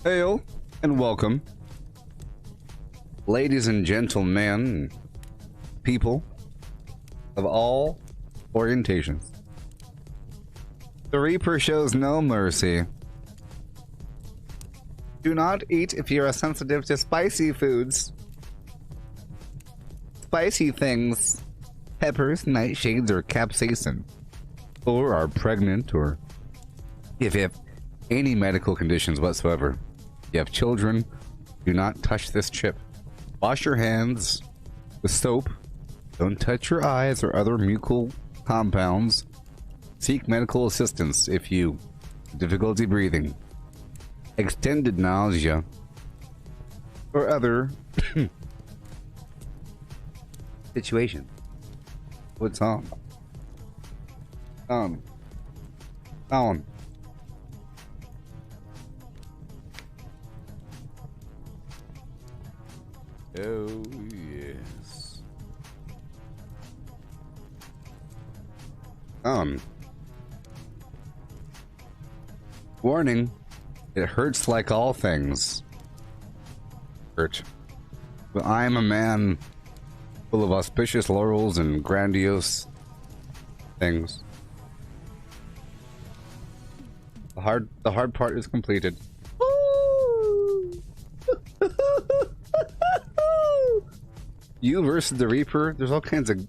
Hail and welcome, ladies and gentlemen, people of all orientations. The Reaper shows no mercy. Do not eat if you are sensitive to spicy foods. Spicy things. Peppers, nightshades, or capsaicin. Or are pregnant, or if you have any medical conditions whatsoever. You have children, do not touch this chip. Wash your hands with soap. Don't touch your eyes or other mucal compounds. Seek medical assistance if you have difficulty breathing, extended nausea, or other situation. What's on? On. Oh, yes. Warning. It hurts like all things. Hurt. But I am a man full of auspicious laurels and grandiose things. The hard part is completed. You versus the Reaper. There's all kinds of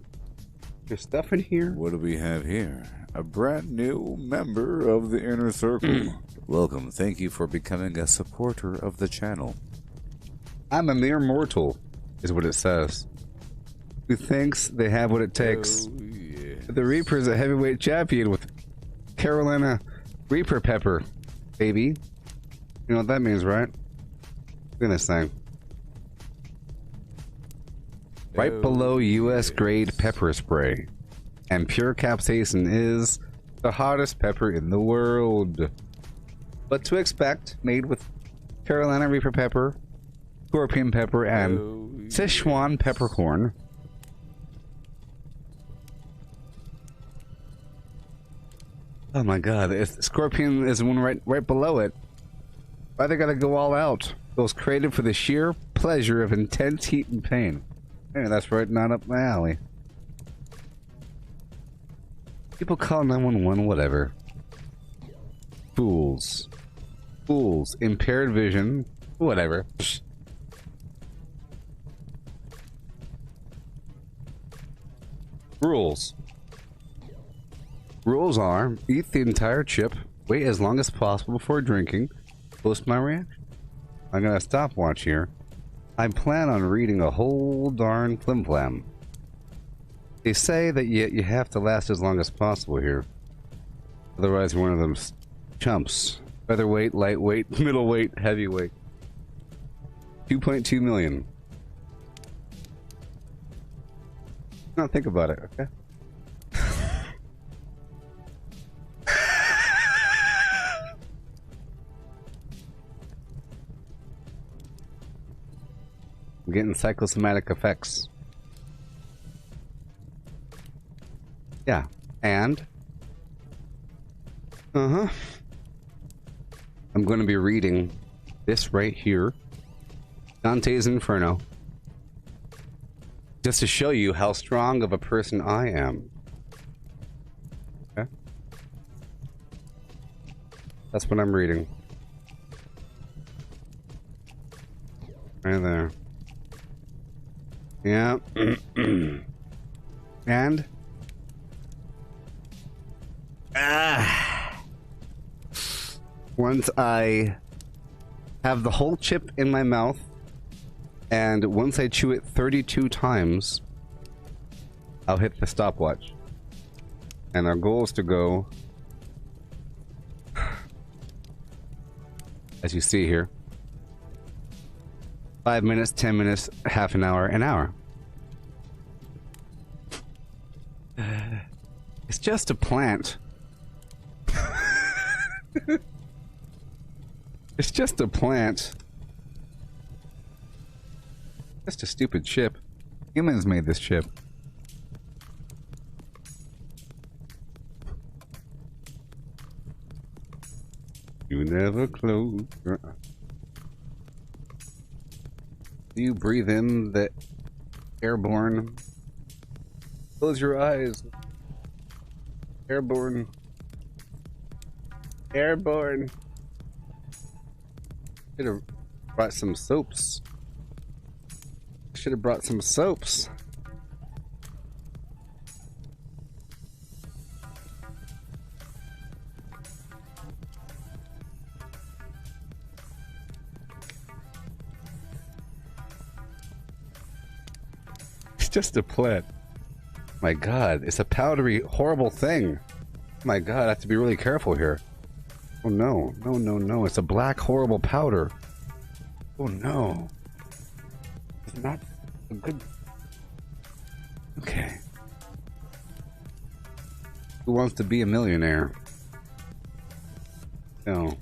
stuff in here. What do we have here? A brand new member of the Inner Circle. Welcome. Thank you for becoming a supporter of the channel. I'm a mere mortal, is what it says. Who thinks they have what it takes. Oh, yes. The Reaper is a heavyweight champion with Carolina Reaper pepper, baby. You know what that means, right? Look at this thing. Right below US grade pepper spray. And pure capsaicin is the hottest pepper in the world. What to expect, made with Carolina Reaper pepper, scorpion pepper, and Sichuan peppercorn. Oh my god, scorpion is one right below it. Why they gotta go all out? It was created for the sheer pleasure of intense heat and pain. Hey, that's right, not up my alley. People call 911 whatever. Fools. Fools. Impaired vision. Whatever. Rules. Rules are, eat the entire chip, wait as long as possible before drinking, post my reaction. I'm gonna stopwatch here. I plan on reading a whole darn flim-flam. They say that you have to last as long as possible here. Otherwise you're one of them chumps. Featherweight, lightweight, middleweight, heavyweight. 2.2 million. No, think about it, okay? I'm getting psychosomatic effects. Yeah, and I'm going to be reading this right here, Dante's Inferno, just to show you how strong of a person I am. Okay? That's what I'm reading. Right there. Yeah. And once I have the whole chip in my mouth, and once I chew it 32 times, I'll hit the stopwatch. And our goal is to go, as you see here, 5 minutes, 10 minutes, half an hour, an hour. It's just a plant. It's just a plant. Just a stupid chip. Humans made this chip. You never close your eyes. Do you breathe in the airborne? Close your eyes. Airborne. Airborne. Should have brought some soaps. Should have brought some soaps. It's just a plant. My God, it's a powdery, horrible thing. My God, I have to be really careful here. Oh no, no, no, no. It's a black, horrible powder. Oh no. It's not a good... Okay. Who wants to be a millionaire? No.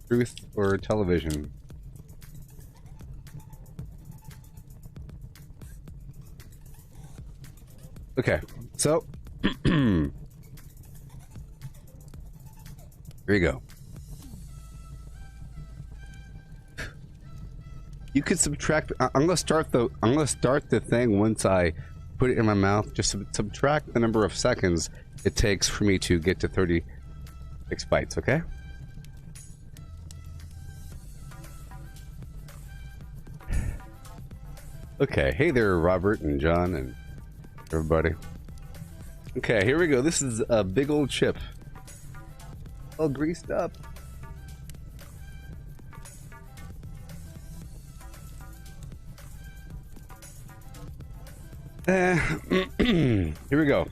Truth or television? Okay, so... Here you go. You could subtract. I'm gonna start the thing once I put it in my mouth. Just subtract the number of seconds it takes for me to get to 36 bites. Okay. Okay. Hey there, Robert and John and everybody. Okay, here we go. This is a big old chip. All greased up. Here we go.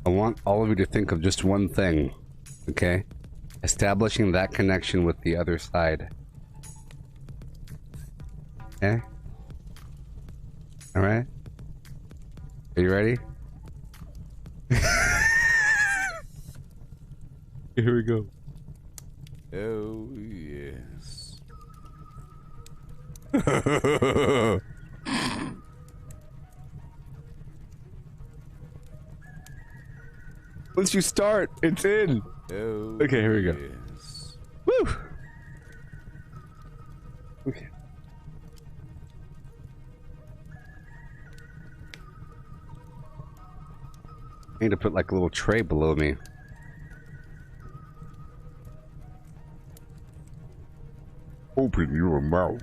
I want all of you to think of just one thing, okay? Establishing that connection with the other side. Okay? Alright? Are you ready? Here we go. Oh, yes. Once you start, it's in. Oh, okay, here we go. Yes. Woo! Okay. I need to put like a little tray below me. Open your mouth.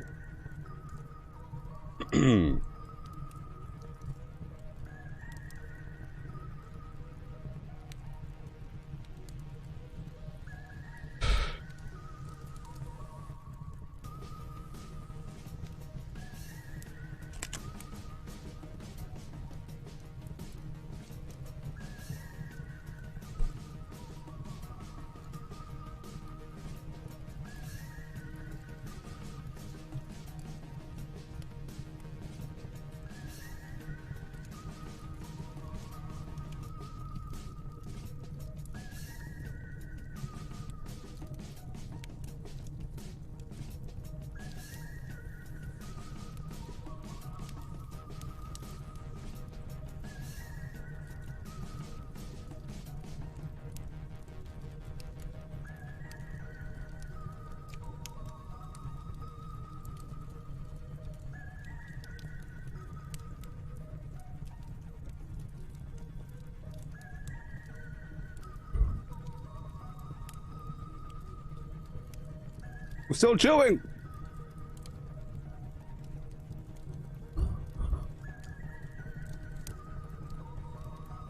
I'm still chewing.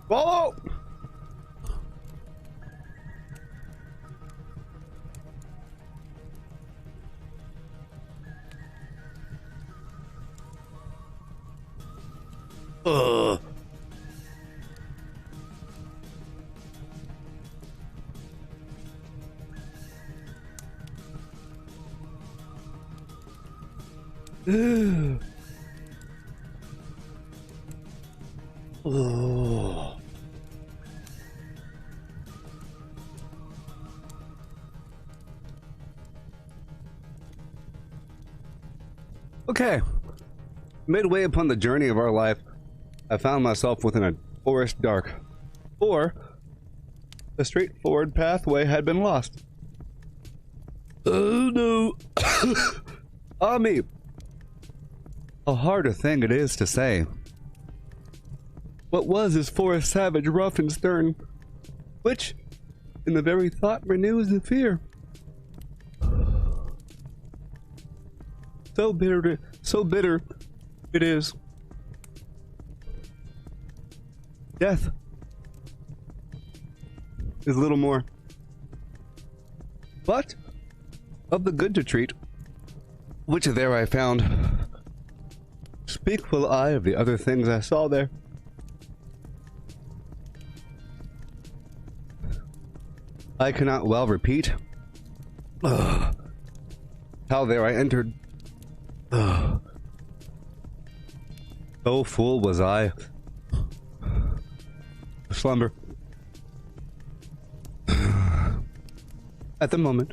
Follow. Ugh. Oh. Okay. Midway upon the journey of our life, I found myself within a forest dark, or the straightforward pathway had been lost. Oh no! Ah me! How hard a thing it is to say. What was this forest savage, rough and stern, which, in the very thought, renews the fear? So bitter it is. Death is little more, but of the good to treat, which there I found. Speak will I of the other things I saw there. I cannot well repeat how there I entered. So full was I of slumber at the moment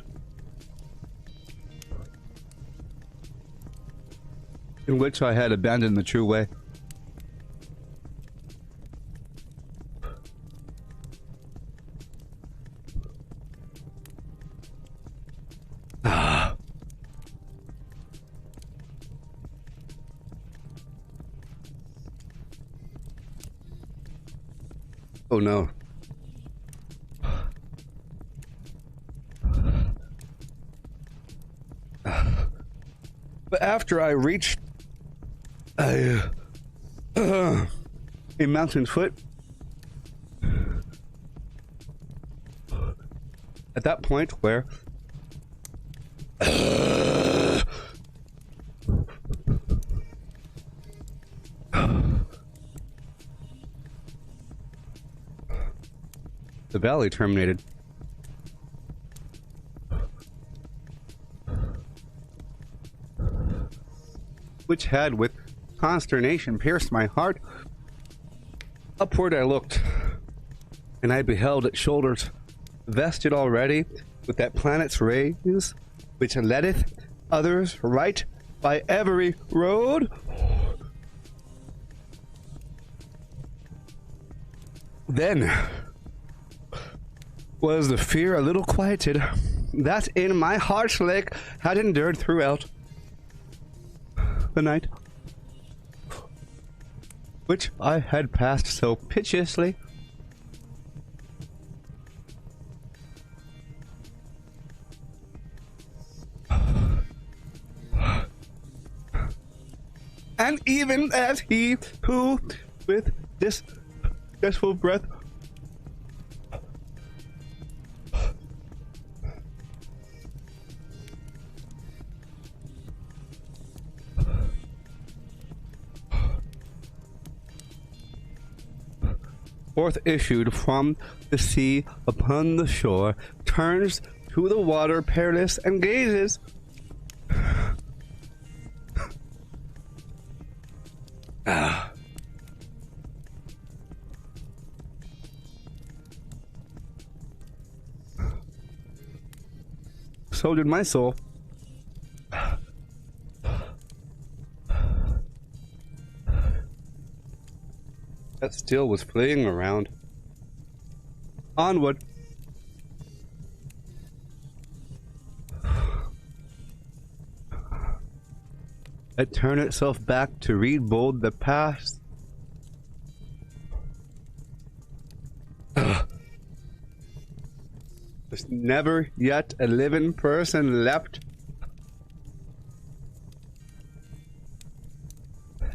in which I had abandoned the true way. Oh no. But after I reached a mountain foot, at that point where the valley terminated. Which had with consternation pierced my heart. Upward I looked, and I beheld its shoulders vested already with that planet's rays, which leadeth others right by every road. Then was the fear a little quieted that in my heart's lake had endured throughout the night, which I had passed so piteously. And even as he who with this stressful breath forth issued from the sea upon the shore, turns to the water perilous and gazes. So did my soul. That still was fleeing around. Onward. It turned itself back to read bold the past. There's never yet a living person left.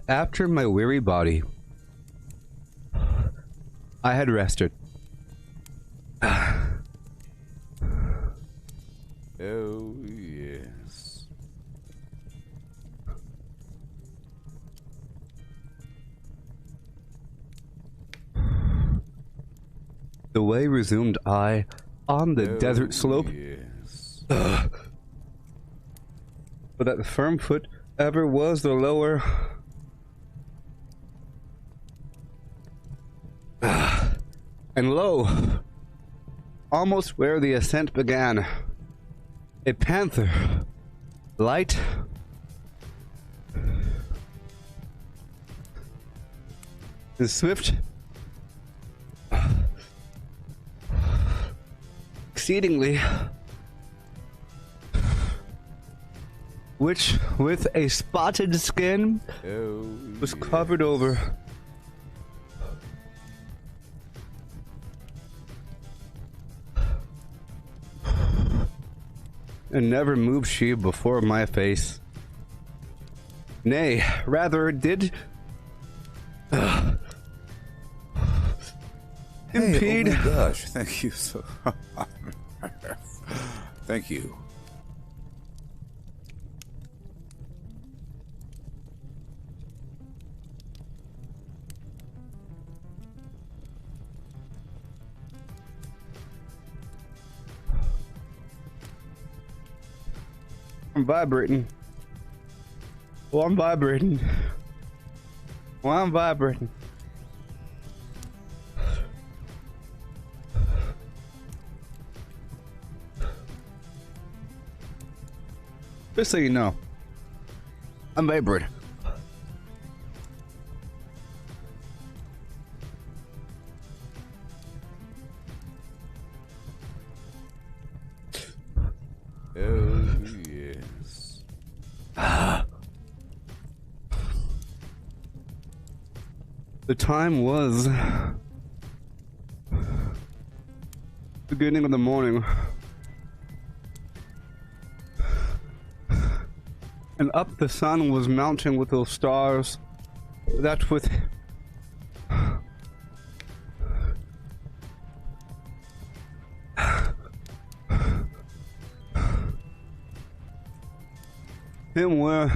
After my weary body, I had rested. Oh, yes. The way resumed I on the desert slope. Yes. But that the firm foot ever was the lower. And lo, almost where the ascent began, a panther, light, and swift exceedingly, which with a spotted skin was covered over. And never moved she before my face. Nay, rather did impede. Oh my gosh, thank you so Thank you. I'm vibrating. Well, I'm vibrating. Well, I'm vibrating. Just so you know, I'm vibrating. Oh, yes. The time was beginning of the morning, and up the sun was mounting with those stars that with him were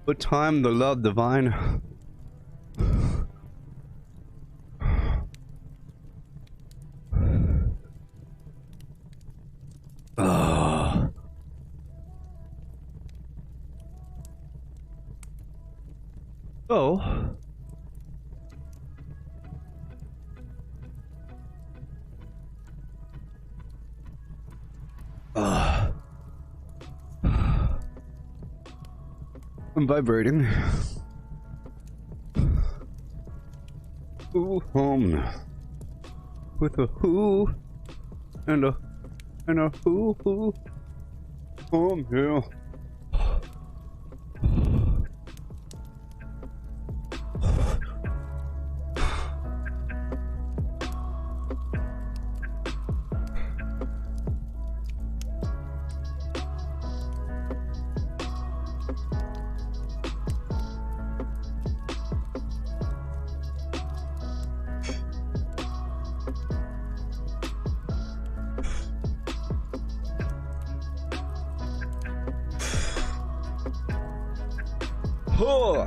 but time the love divine oh I'm vibrating. Ooh, home with a who and a who home here. Oh.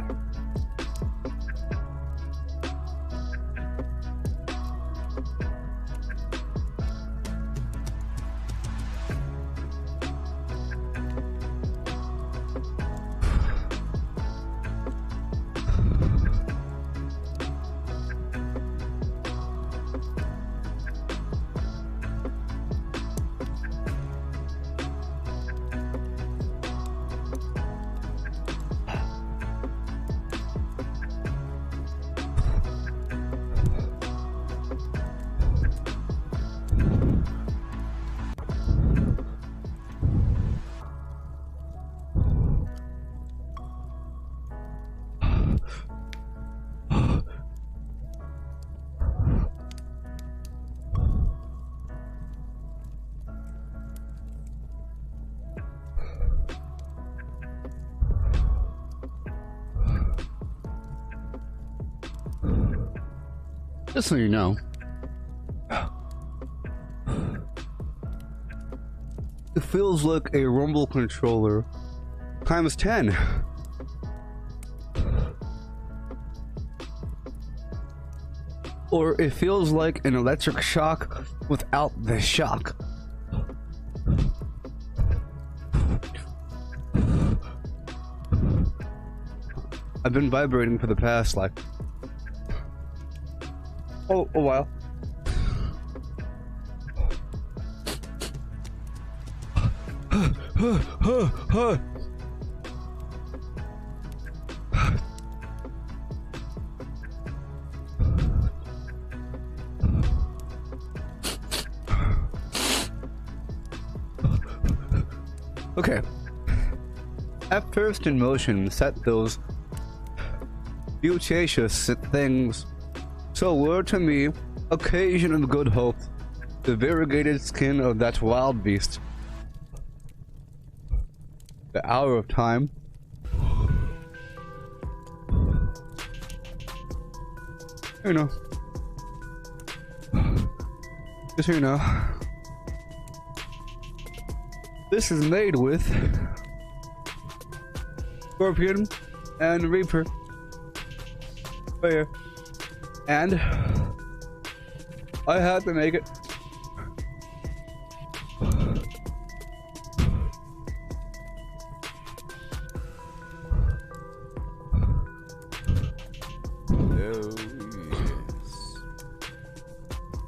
Just so you know, it feels like a rumble controller times 10. Or it feels like an electric shock without the shock. I've been vibrating for the past, like, a while. Okay. At first in motion set those beauteous things, so were to me occasion of good hope, the variegated skin of that wild beast. The hour of time. You know. Just so you know. This is made with Scorpion and Reaper. Fire. And I had to make it.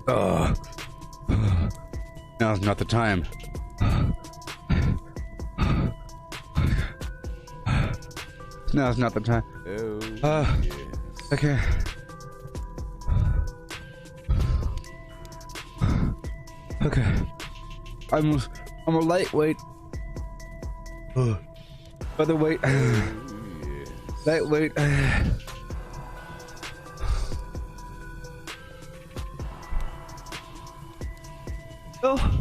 Oh, yes. Now's not the time. Now's not the time. Oh, yes. Okay. Okay. I'm a lightweight. Featherweight. Yes. Lightweight. Oh.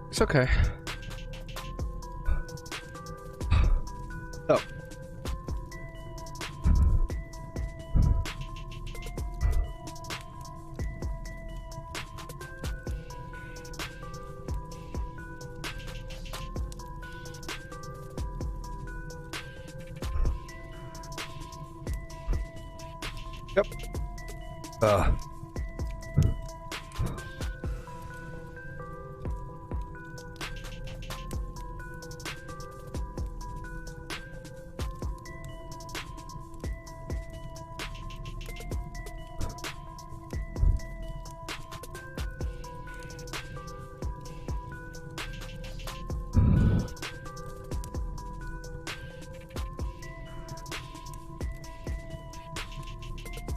It's okay. Oh. Yep.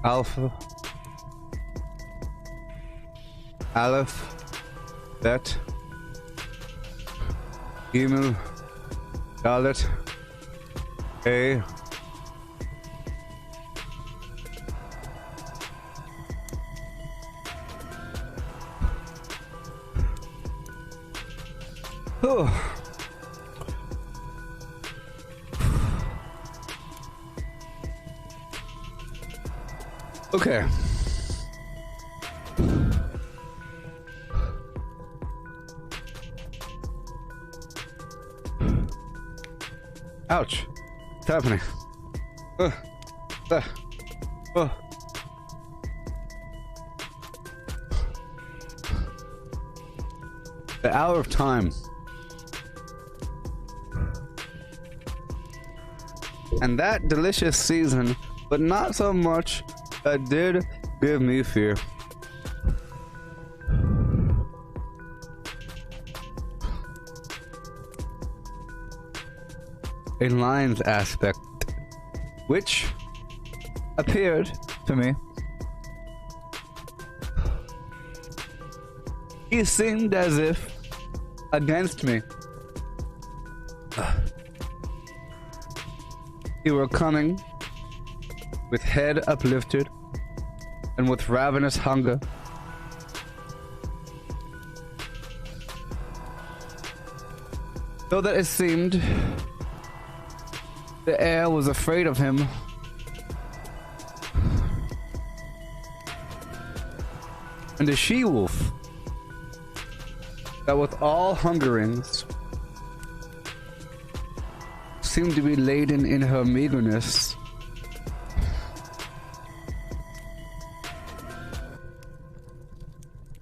Alpha, Aleph, Bet, Gimel, Dalet, A, oh. Okay. Ouch. What's happening? Uh, uh. The hour of time. And that delicious season, but not so much that did give me fear. A lion's aspect, which appeared to me. He seemed as if against me. He were coming with head uplifted and with ravenous hunger. So that it seemed the air was afraid of him. And the she-wolf that with all hungerings seemed to be laden in her meagerness.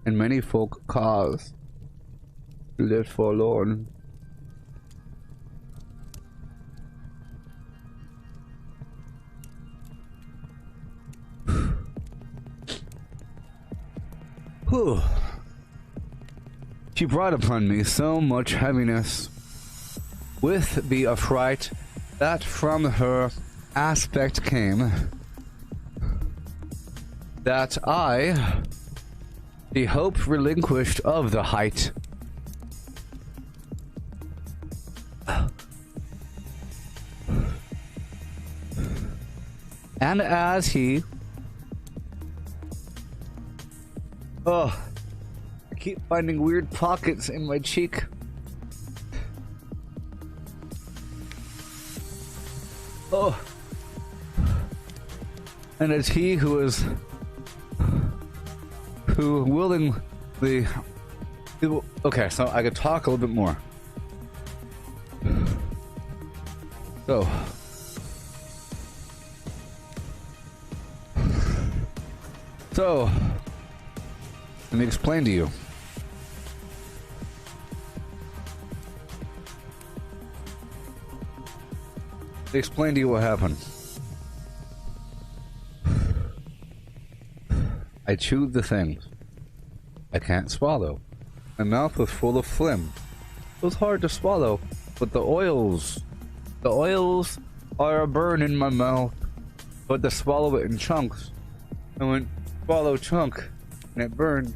And many folk cause lived forlorn. Whew. She brought upon me so much heaviness with the affright that from her aspect came, that I, the hope relinquished of the height, and as he... Oh, I keep finding weird pockets in my cheek. Oh. And it's he who willingly... Okay, so I could talk a little bit more. So, let me explain to you. Let me explain to you what happened. I chewed the things I can't swallow. My mouth was full of phlegm. It was hard to swallow, but the oils are a burn in my mouth. But to swallow it in chunks, I went swallow chunk, and it burned.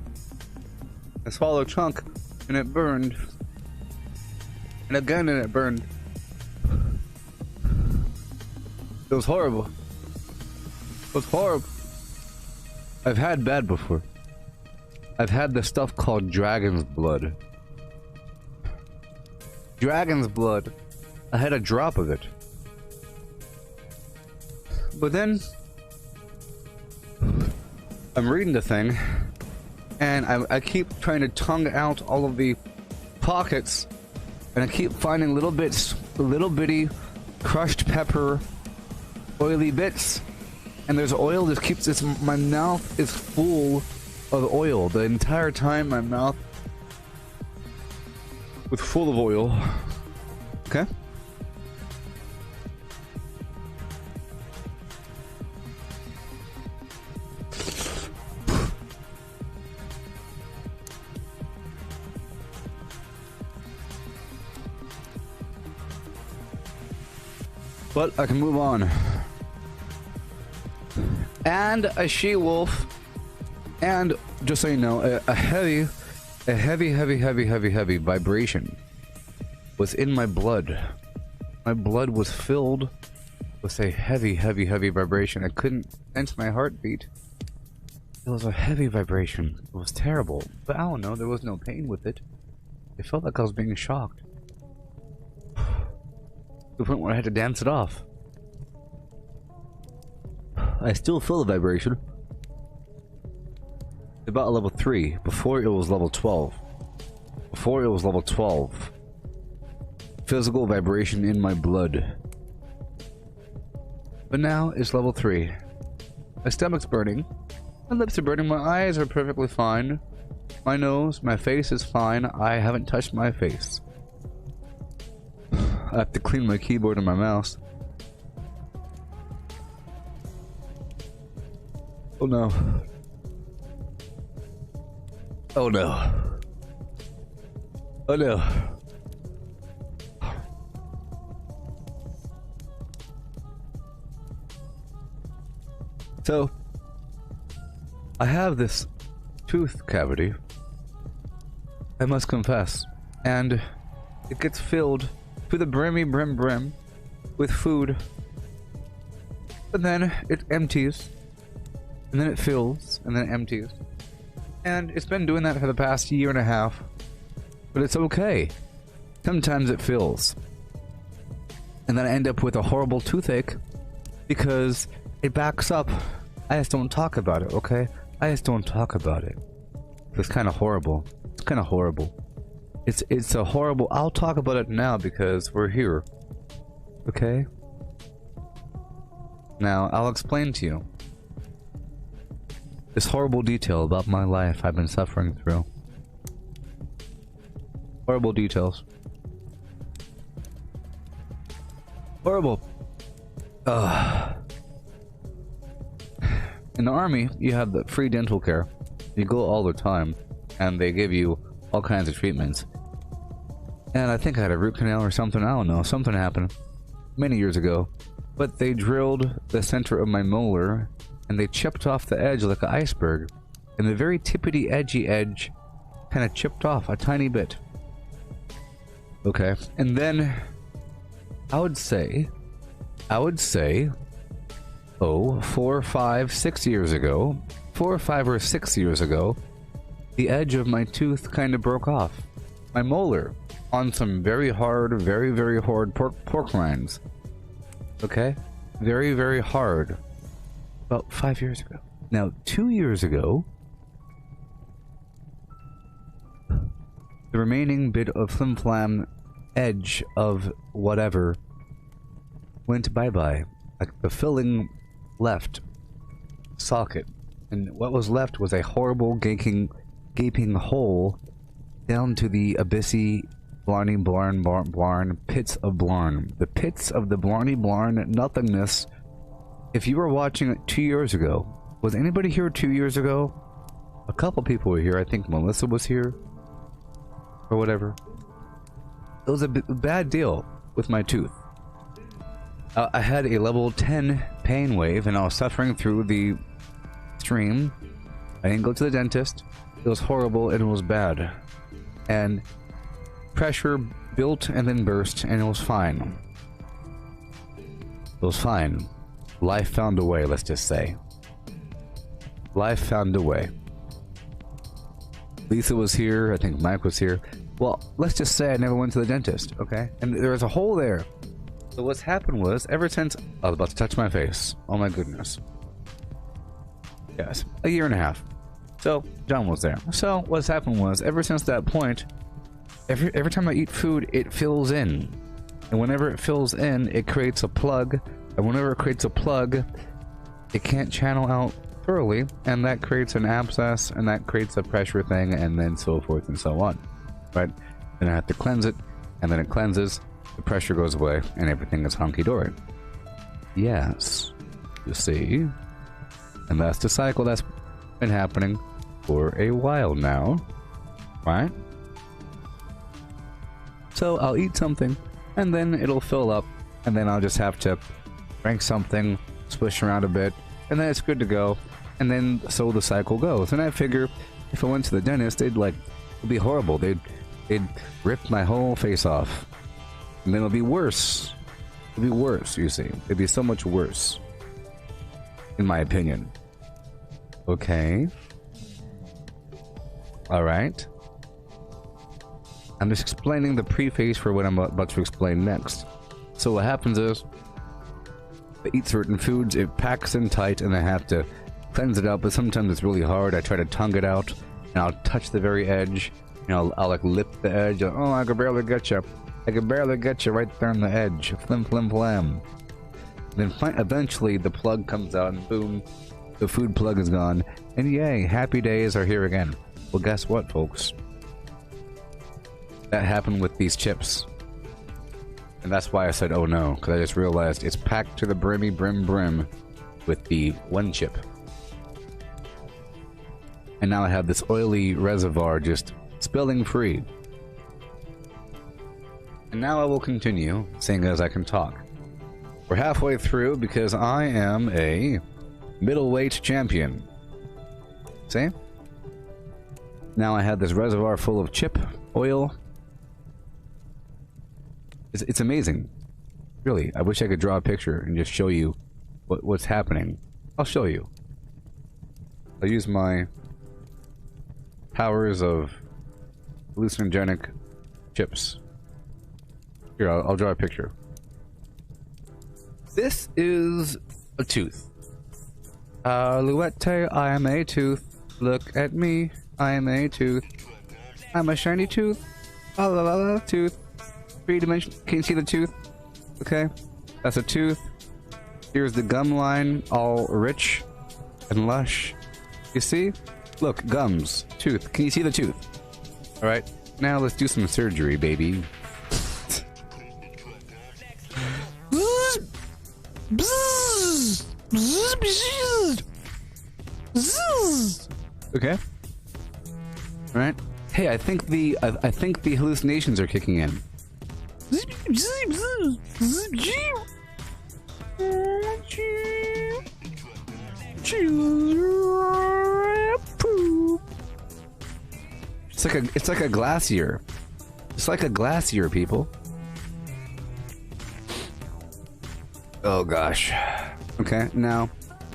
I swallowed chunk, and it burned. And again, and it burned. It was horrible. It was horrible. I've had bad before. I've had this stuff called dragon's blood. Dragon's blood. I had a drop of it. But then I'm reading the thing, and I keep trying to tongue out all of the pockets, and I keep finding little bits, little bitty crushed pepper, oily bits. And there's oil that keeps this. My mouth is full of oil. The entire time my mouth was full of oil. Okay? But I can move on. And a she-wolf, and just so you know, a heavy vibration was in my blood. My blood was filled with a heavy vibration. I couldn't sense my heartbeat. It was a heavy vibration. It was terrible, but I don't know, there was no pain with it. It felt like I was being shocked. To the point where I had to dance it off. I still feel the vibration. About level 3. Before it was level 12. Before it was level 12. Physical vibration in my blood. But now it's level 3. My stomach's burning. My lips are burning. My eyes are perfectly fine. My nose, my face is fine. I haven't touched my face. I have to clean my keyboard and my mouse. Oh no. Oh no. Oh no. So, I have this tooth cavity, I must confess, and it gets filled to the brim with food, but then it empties. And then it fills, and then it empties. And it's been doing that for the past year and a half. But it's okay. Sometimes it fills. And then I end up with a horrible toothache because it backs up. I just don't talk about it, okay? I just don't talk about it. It's kind of horrible. It's kind of horrible. It's a horrible... I'll talk about it now because we're here. Okay? Now, I'll explain to you this horrible detail about my life I've been suffering through. Horrible details. Horrible. In the army, you have the free dental care. You go all the time, and they give you all kinds of treatments. And I think I had a root canal or something. I don't know. Something happened many years ago. But they drilled the center of my molar, and they chipped off the edge like an iceberg. And the very tippity edgy edge kind of chipped off a tiny bit. Okay. And then I would say, oh, 4, 5, 6 years ago, 4 or 5 or 6 years ago, the edge of my tooth kind of broke off. My molar on some very hard, very, very hard pork rinds. Okay? Very, very hard. About 5 years ago. Now, 2 years ago, the remaining bit of flim-flam edge of whatever went bye-bye. Like the filling left socket. And what was left was a horrible gaping hole down to the abyssy Blarney Blarn pits of Blarn. The pits of the Blarney Blarn nothingness. If you were watching it 2 years ago, was anybody here 2 years ago? A couple people were here. I think Melissa was here. Or whatever. It was a bad deal with my tooth. I had a level 10 pain wave and I was suffering through the stream. I didn't go to the dentist. It was horrible and it was bad. And pressure built and then burst and it was fine. It was fine. Life found a way, let's just say. Life found a way. Lisa was here. I think Mike was here. Well, let's just say I never went to the dentist, okay? And there was a hole there. So what's happened was, ever since... I was about to touch my face. Oh my goodness. Yes, a year and a half. So, John was there. So, what's happened was, ever since that point, every time I eat food, it fills in. And whenever it fills in, it creates a plug. And whenever it creates a plug, it can't channel out thoroughly. And that creates an abscess, and that creates a pressure thing, and then so forth and so on. Right? Then I have to cleanse it, and then it cleanses, the pressure goes away, and everything is hunky-dory. Yes. You see? And that's the cycle that's been happening for a while now. Right? So I'll eat something, and then it'll fill up, and then I'll just have to drink something, swish around a bit, and then it's good to go. And then so the cycle goes. And I figure if I went to the dentist, it'd be horrible. They'd rip my whole face off. And then it'll be worse. It'll be worse, you see. It'd be so much worse. In my opinion. Okay. Alright. I'm just explaining the preface for what I'm about to explain next. So what happens is, I eat certain foods, it packs in tight, and I have to cleanse it out, but sometimes it's really hard. I try to tongue it out, and I'll touch the very edge. You know, I'll like lip the edge. Oh, I can barely get you. I can barely get you right there on the edge. Flim, flim, flam. Then eventually the plug comes out, and boom, the food plug is gone. And yay, happy days are here again. Well, guess what, folks? That happened with these chips. And that's why I said, oh no, because I just realized it's packed to the brim with the one chip. And now I have this oily reservoir just spilling free. And now I will continue, seeing as I can talk. We're halfway through because I am a middleweight champion. See? Now I have this reservoir full of chip oil. It's amazing. Really, I wish I could draw a picture and just show you what's happening. I'll show you. I'll use my powers of hallucinogenic chips. Here, I'll draw a picture. This is a tooth. Luette, I am a tooth. Look at me, I am a tooth. I'm a shiny tooth. La la la la tooth. 3-dimensional. Can you see the tooth? Okay, that's a tooth. Here's the gum line, all rich and lush. You see? Look, gums, tooth. Can you see the tooth? All right, now let's do some surgery, baby. Okay, Right? Hey, I think the hallucinations are kicking in. It's like a glacier. It's like a glacier, people. Oh gosh. Okay, now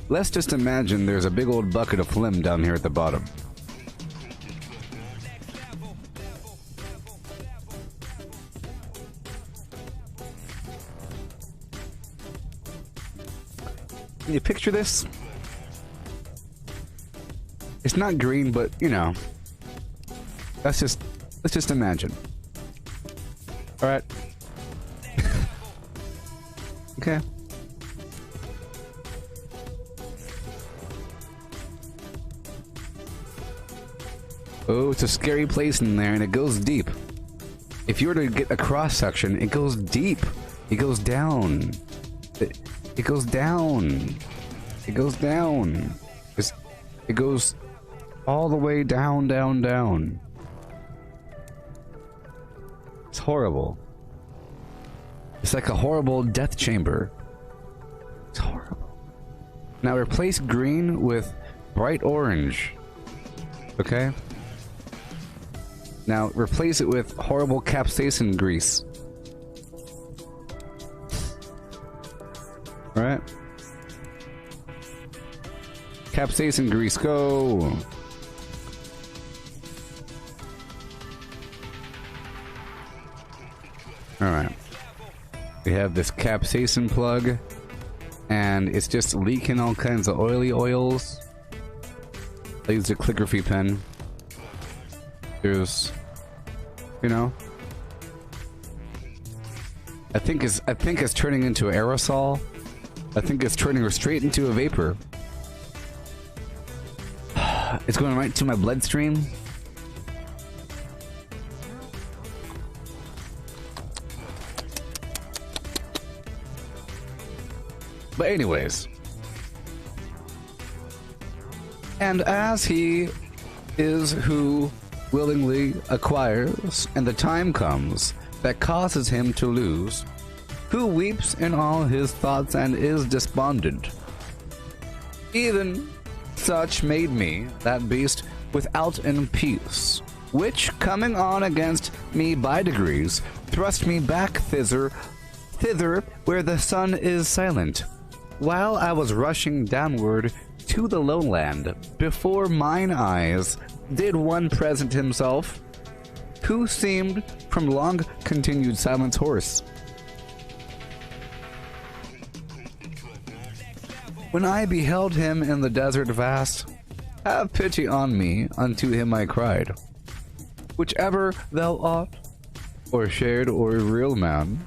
let's just imagine there's a big old bucket of phlegm down here at the bottom. Can you picture this? It's not green, but you know. Let's just imagine. All right. Okay. Oh, it's a scary place in there, and it goes deep. If you were to get a cross section, it goes deep. It goes down. It goes down. It goes down. It goes all the way down, down, down. It's horrible. It's like a horrible death chamber. It's horrible. Now replace green with bright orange. Okay? Now replace it with horrible capsaicin grease. Alright? Capsaicin grease, go! Alright. We have this capsaicin plug, and it's just leaking all kinds of oily oils. I use the calligraphy pen. There's, you know, I think it's turning into an aerosol. I think it's turning straight into a vapor. It's going right to my bloodstream. But anyways, and as he is who willingly acquires, and the time comes that causes him to lose, who weeps in all his thoughts and is despondent. Even such made me, that beast, without in peace, which, coming on against me by degrees, thrust me back thither where the sun is silent, while I was rushing downward to the lowland. Before mine eyes did one present himself, who seemed from long continued silence hoarse. When I beheld him in the desert vast, have pity on me, unto him I cried, whichever thou art, or shared or real man.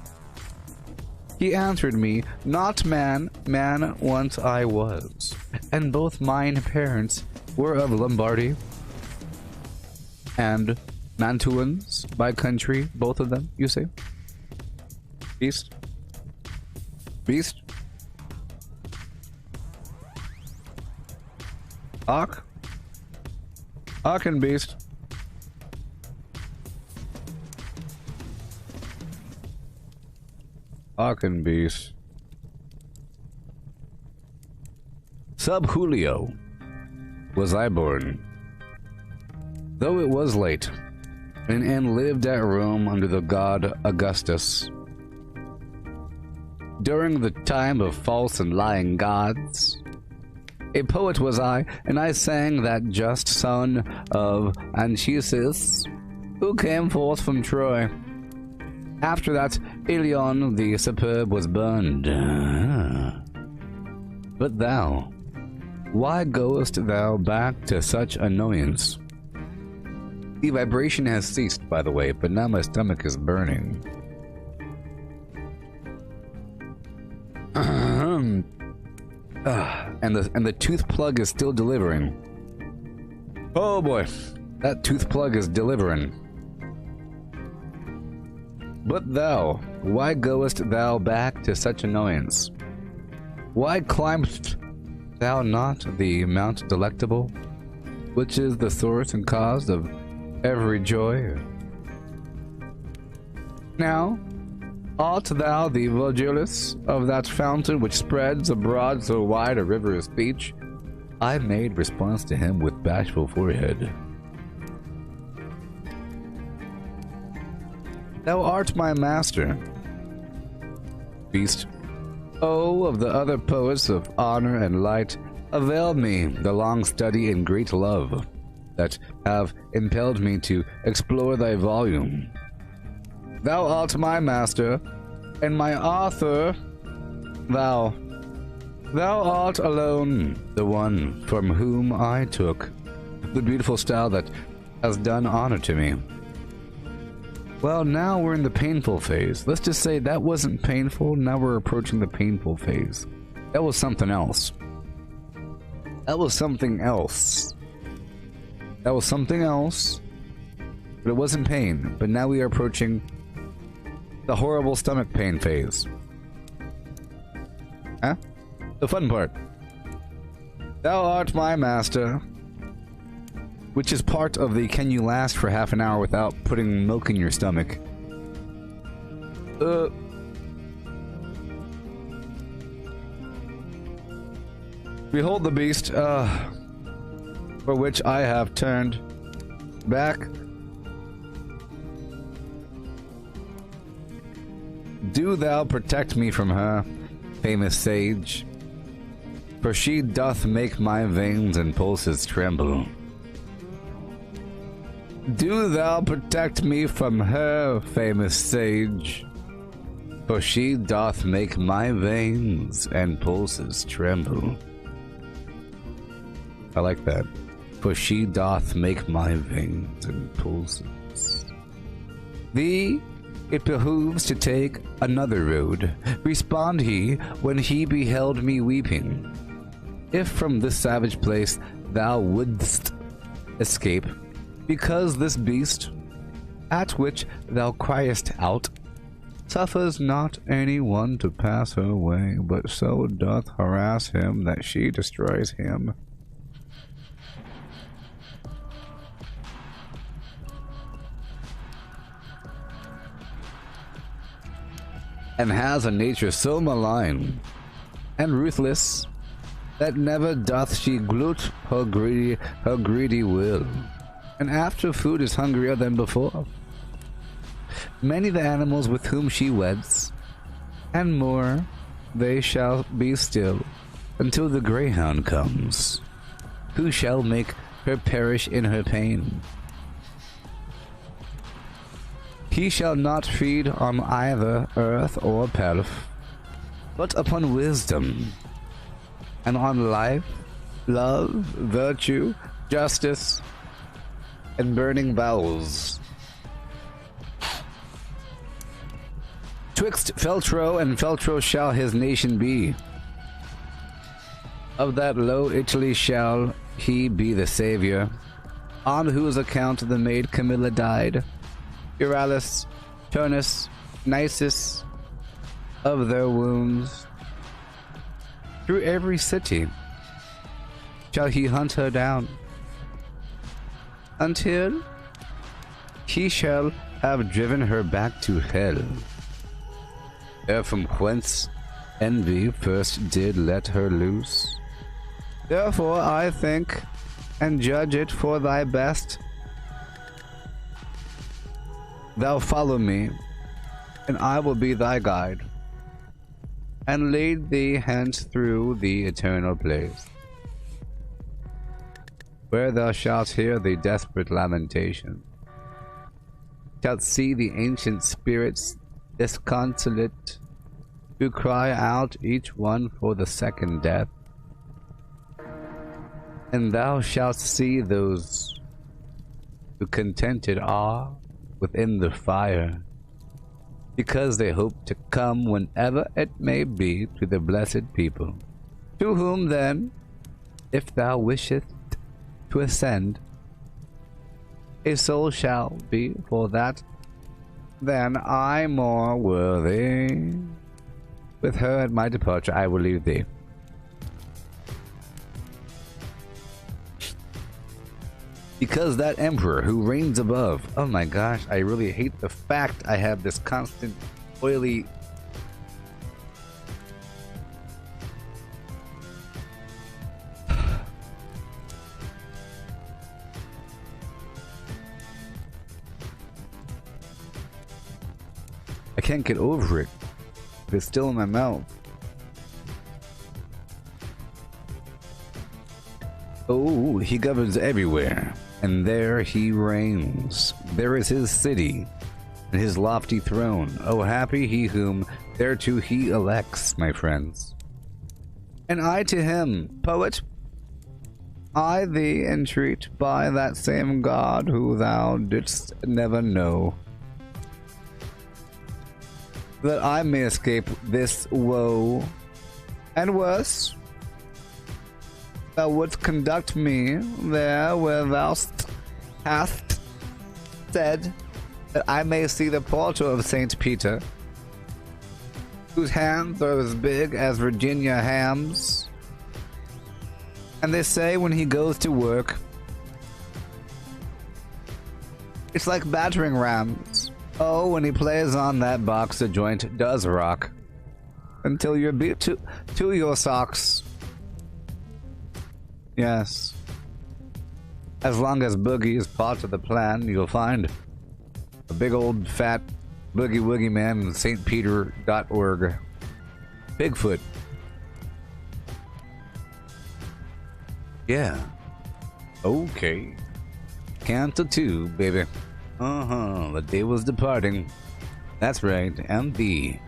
He answered me, not man, man once I was, and both mine parents were of Lombardy, and Mantuans by country, both of them, you see? Beast? Beast? Hawk? Hawk and Beast. Hawk and Beast. Sub Julio was I born, though it was late, and lived at Rome under the god Augustus. During the time of false and lying gods, a poet was I, and I sang that just son of Anchises, who came forth from Troy. After that, Ilion the superb was burned. But thou, why goest thou back to such annoyance? The vibration has ceased, by the way, but now my stomach is burning. And the tooth plug is still delivering. Oh boy, that tooth plug is delivering. But thou, why goest thou back to such annoyance? Why climbest thou not the Mount Delectable, which is the source and cause of every joy. Now, art thou the Virgilus of that fountain which spreads abroad so wide a river of speech? I made response to him with bashful forehead. Thou art my master, beast. Oh, of the other poets of honor and light, avail me the long study and great love that have impelled me to explore thy volume. Thou art my master, and my author, thou art alone the one from whom I took the beautiful style that has done honor to me. Well, now we're in the painful phase. Let's just say that wasn't painful, now we're approaching the painful phase. That was something else. That was something else. That was something else, but it wasn't pain. But now we are approaching the horrible stomach pain phase. Huh? The fun part. Thou art my master, which is part of the can you last for half an hour without putting milk in your stomach. Behold the beast, for which I have turned back. Do thou protect me from her, famous sage, for she doth make my veins and pulses tremble. Do thou protect me from her, famous sage, for she doth make my veins and pulses tremble. I like that. For she doth make my veins and pulses. Thee it behooves to take another road, respond he, when he beheld me weeping. If from this savage place thou wouldst escape, because this beast, at which thou criest out, suffers not any one to pass her way, but so doth harass him that she destroys him. And has a nature so malign and ruthless that never doth she glut her greedy will, and after food is hungrier than before. Many the animals with whom she weds, and more they shall be still, until the greyhound comes, who shall make her perish in her pain. He shall not feed on either earth or pelf, but upon wisdom, and on life, love, virtue, justice, and burning bowels. Twixt Feltro and Feltro shall his nation be. Of that low Italy shall he be the savior, on whose account the maid Camilla died. Euryalus, Turnus, Nisus, of their wounds. Through every city shall he hunt her down, until he shall have driven her back to hell, there from whence envy first did let her loose. Therefore I think and judge it for thy best, thou follow me, and I will be thy guide, and lead thee hence through the eternal place, where thou shalt hear the desperate lamentation, shalt see the ancient spirits disconsolate, who cry out each one for the second death, and thou shalt see those who contented are within the fire, because they hope to come whenever it may be to the blessed people, to whom then, if thou wishest to ascend, a soul shall be, for that then I more worthy. With her at my departure I will leave thee. Because that emperor who reigns above. Oh my gosh, I really hate the fact I have this constant oily. I can't get over it. It's still in my mouth. Oh, he governs everywhere, and there he reigns. There is his city, and his lofty throne. Oh, happy he whom thereto he elects, my friends. And I to him, poet, I thee entreat by that same God who thou didst never know, that I may escape this woe, and worse, thou wouldst conduct me there where thou hast said, that I may see the portal of St. Peter, whose hands are as big as Virginia hams, and they say when he goes to work, it's like battering rams. Oh, when he plays on that box, the joint does rock, until you're beat to your socks. Yes. As long as Boogie is part of the plan, you'll find a big old fat boogie woogie man in stpeter.org. Bigfoot. Yeah. Okay. Canto 2, baby. The day was departing. That's right, and the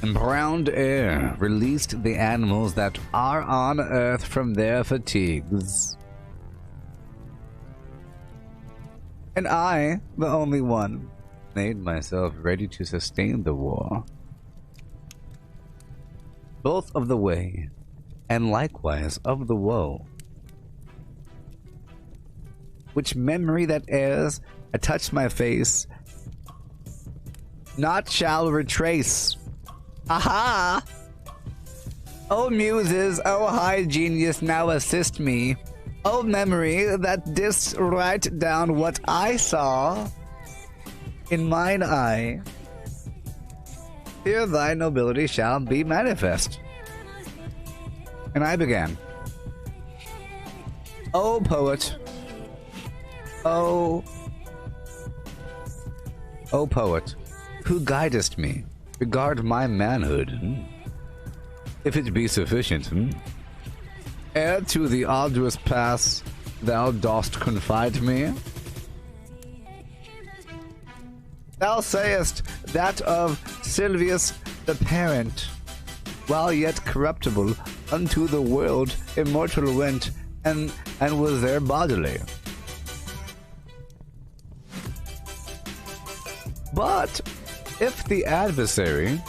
embrowned air released the animals that are on earth from their fatigues. And I, the only one, made myself ready to sustain the war, both of the way and likewise of the woe. Which memory that airs I touch my face, not shall retrace. Aha! O muses, O high genius, now assist me. O memory that didst write down what I saw in mine eye. Here thy nobility shall be manifest. And I began. O poet, O poet, who guidest me, regard my manhood, if it be sufficient, ere to the arduous pass thou dost confide me. Thou sayest that of Silvius the parent, while yet corruptible, unto the world immortal went, and was there bodily. But if the adversary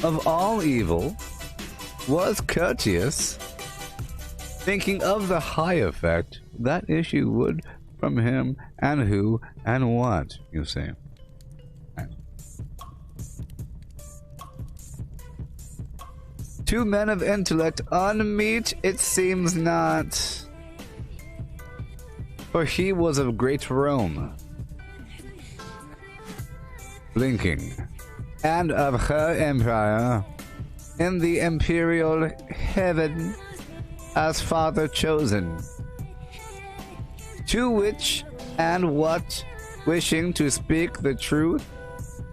of all evil was courteous, thinking of the high effect that issue would from him, and who and what, you see. Two men of intellect unmeet, it seems not, for he was of great Rome, blinking, and of her empire, in the imperial heaven, as father chosen, to which and what, wishing to speak the truth,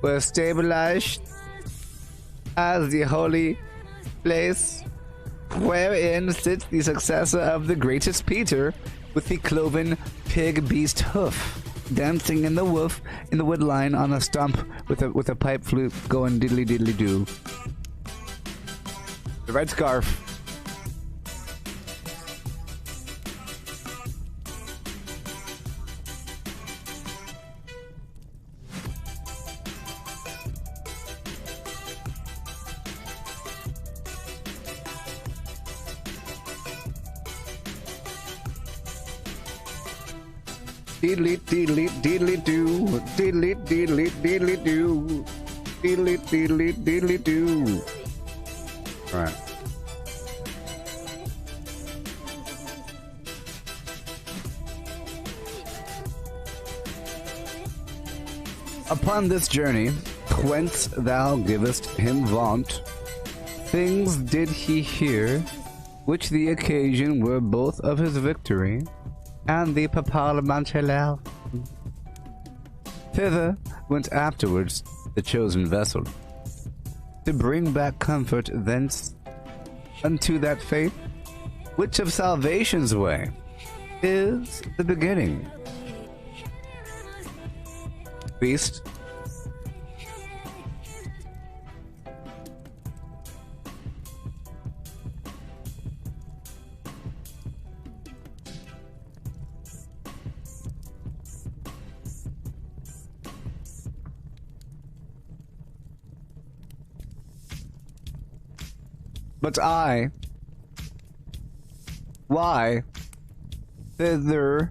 were stabilized as the holy place wherein sits the successor of the greatest Peter, with the cloven pig beast hoof, dancing in the woof in the wood line on a stump with a pipe flute going diddly diddly doo. The red scarf. Diddly diddly diddly doo, diddly diddly diddly doo, diddly diddly diddly doo. Right. Upon this journey, whence thou givest him vaunt, things did he hear, which the occasion were both of his victory and the papal Mantelal. Thither went afterwards the chosen vessel, to bring back comfort thence unto that faith, which of salvation's way is the beginning. Beast. But why, thither,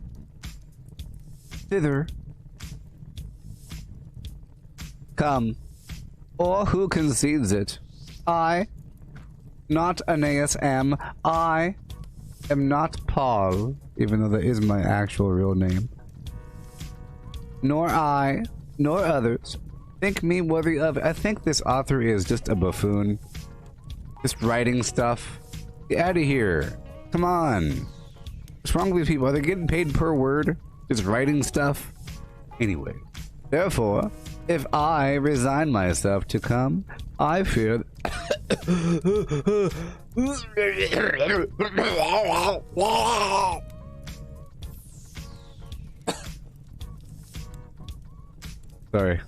come, or who concedes it? I, not Aeneas am, I am not Paul, even though that is my actual real name. Nor I, nor others, think me worthy of. I think this author is just a buffoon. Just writing stuff. Get out of here. Come on. What's wrong with these people? Are they getting paid per word? Just writing stuff? Anyway. Therefore, if I resign myself to come, I fear... Sorry.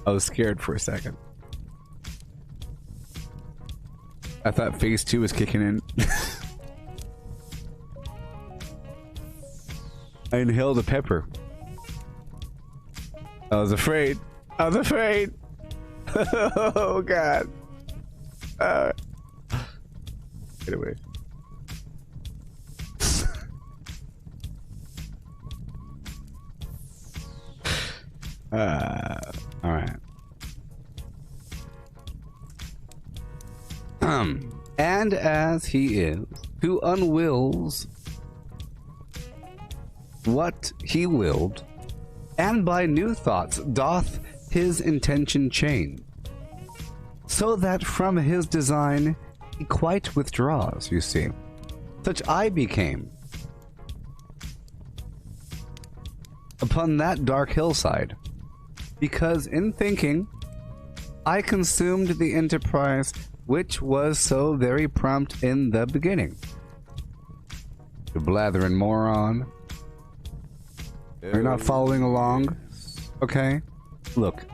I was scared for a second. I thought phase 2 was kicking in. I inhaled a pepper. I was afraid. I was afraid. Oh god. Get away. All right. And as he is, who unwills what he willed, and by new thoughts doth his intention change, so that from his design he quite withdraws, you see. Such I became upon that dark hillside, because in thinking I consumed the enterprise which was so very prompt in the beginning. You blathering moron. You're not following along? Okay? Look,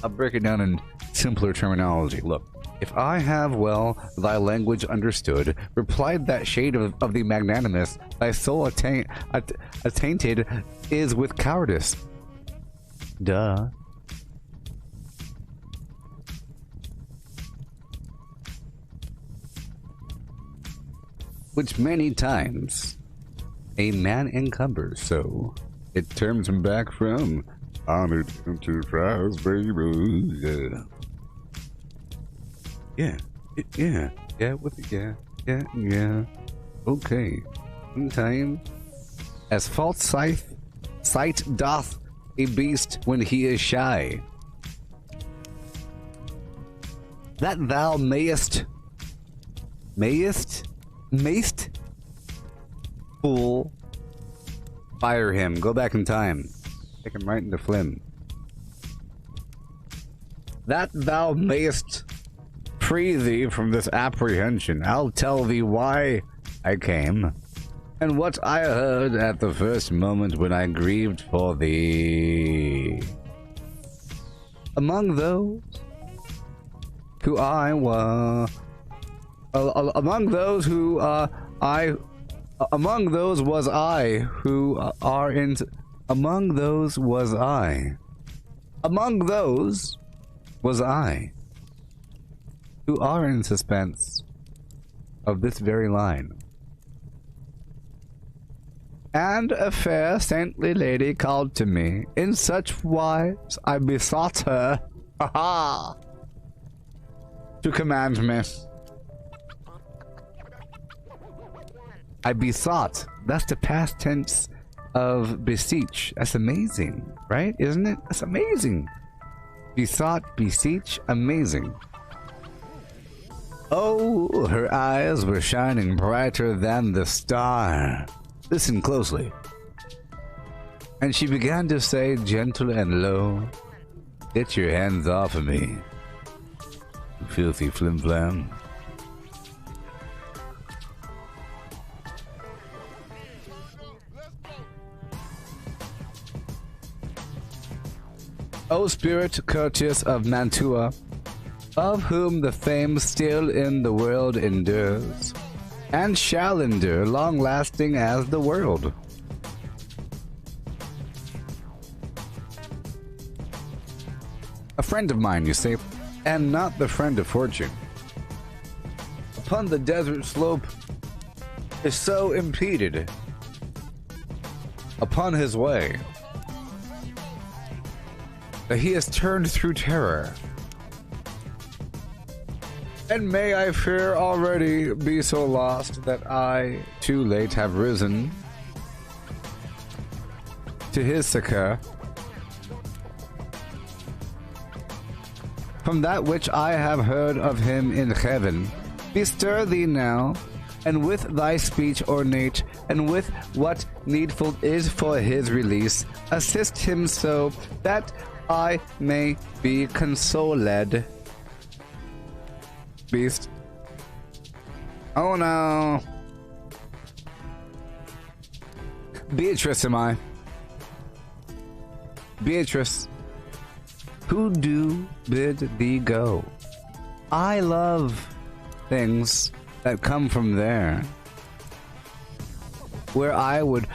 I'll break it down in simpler terminology. Look, if I have well thy language understood, replied that shade of the magnanimous, thy soul attainted is with cowardice. Duh. Which many times a man encumbers, so it turns him back from honored enterprise, baby. Yeah. Yeah. Okay. Sometime, as false sight doth a beast when he is shy, that thou mayst, fool, fire him, go back in time, take him right into Flim. That thou mayst free thee from this apprehension, I'll tell thee why I came, and what I heard at the first moment when I grieved for thee. Among those who I was, among those was I who are in, among those was I who are in suspense of this very line. And a fair saintly lady called to me, in such wise I besought her, to command me. I besought, that's the past tense of beseech. That's amazing, right? Isn't it? That's amazing. Besought, beseech, amazing. Oh, her eyes were shining brighter than the star. Listen closely. And she began to say, gentle and low, "Get your hands off of me, you filthy flim-flam." O spirit courteous of Mantua, of whom the fame still in the world endures, and shall endure long-lasting as the world. A friend of mine, you see, and not the friend of fortune. Upon the desert slope is so impeded upon his way that he has turned through terror. And may I fear already be so lost that I too late have risen to his succor. From that which I have heard of him in heaven, bestir thee now, and with thy speech ornate, and with what needful is for his release, assist him so that I may be consoled. Beast. Oh no. Beatrice am I. Beatrice, who do bid thee go? I love things that come from there, where I would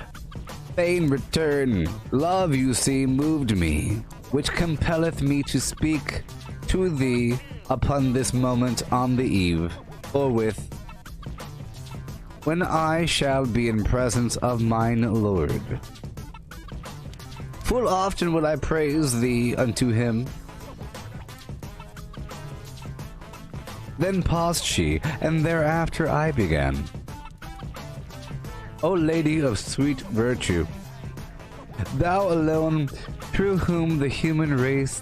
fain return. Love, you see, moved me, which compelleth me to speak to thee upon this moment on the eve, or with, when I shall be in presence of mine Lord. Full often will I praise thee unto him. Then paused she, and thereafter I began. O Lady of sweet virtue, thou alone, through whom the human race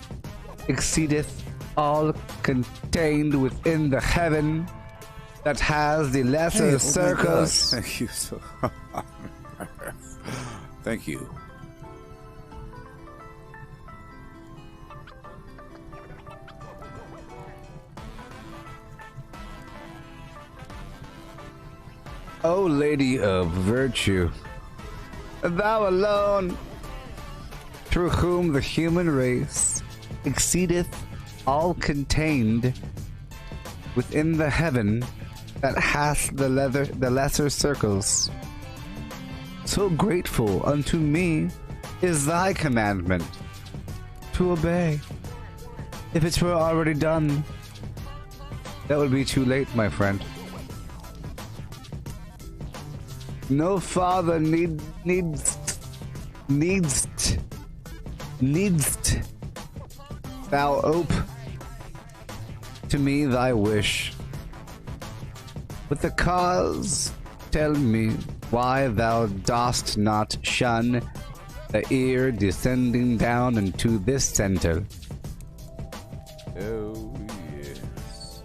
exceedeth all contained within the heaven that has the lesser circles. Thank you so Thank you. O Lady of virtue, thou alone, through whom the human race exceedeth all contained within the heaven that hath the lesser circles. So grateful unto me is thy commandment to obey. If it were already done, that would be too late, my friend. No father needs thou ope to me thy wish. With the cause tell me why thou dost not shun the ear descending down into this center. Oh, yes.